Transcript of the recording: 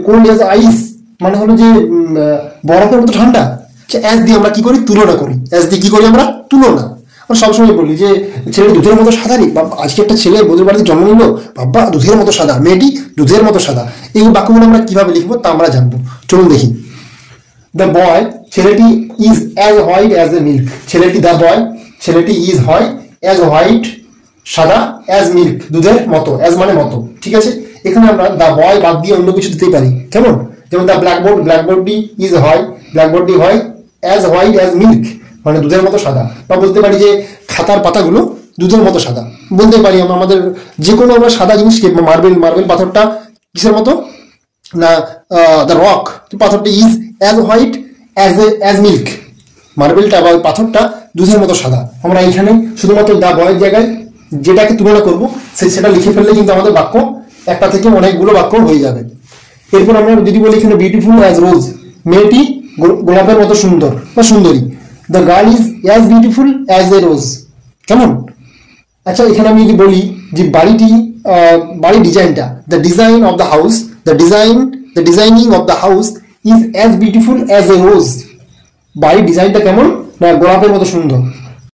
Cold as আইস মানে হলো যে বরফের মতো ঠান্ডা। অ্যাজ দিয়ে আমরা কি করি, তুলনা করি। অ্যাজ দিয়ে কি করি আমরা, তুলনা। আমরা সবসময় বলি যে ছেলেটি দুধের মতো সাদা রে, বা আজকে একটা ছেলে বধুর বাড়িতে জন্ম নিল, বাবা দুধের মতো সাদা, মেয়েটি দুধের মতো সাদা। এই বাক্যগুলো আমরা কিভাবে লিখবো তা আমরা জানবো। চলুন দেখি। দ্য বয়, ছেলেটি is as white as a milk. ছেলেটি, দ্য বয়, ছেলেটি ইজ হয়, অ্যাজ হোয়াইট সাদা, অ্যাজ মিল্ক দুধের মতো, অ্যাজ মানে মতো, ঠিক আছে। এখানে আমরা দ্য বয় বাদ দিয়ে অন্য কিছু দিতেই পারি, কেমন? যেমন দ্য ব্ল্যাকবোর্ড, ব্ল্যাকবোর্ডটি ইজ হয়, ব্ল্যাকবোর্ডটি হয় অ্যাজ হোয়াইট অ্যাজ মিল্ক মানে দুধের মতো সাদা। বা বলতে পারি যে খাতার পাতাগুলো দুধের মতো সাদা, বলতে পারি আমরা। আমাদের যে কোনো আমরা সাদা জিনিসকে, মার্বেল, মার্বেল পাথরটা কিসের মতো না, দ্য রক পাথরটা is as white as milk, মার্বেলটা বা পাথরটা দুধের মতো সাদা। আমরা এখানে শুধুমাত্র দ্য বয়ের জায়গায় যেটাকে তুলনা করবো সেটা লিখে ফেললে কিন্তু আমাদের বাক্য একটা থেকে অনেকগুলো বাক্য হয়ে যাবে। এরপর আমরা যদি বলি এখানে বিউটিফুল অ্যাজ রোজ, মেয়েটি গোলাপের মতো সুন্দর বা সুন্দরী। The girl is as beautiful as a rose, কেমন? আচ্ছা, এখানে আমি যদি বলি যে বাড়ির ডিজাইনটা, the design of the house, the designing of the house is as beautiful as a rose. বাড়ির ডিজাইনটা কেমন না, গোলাপের মতো সুন্দর।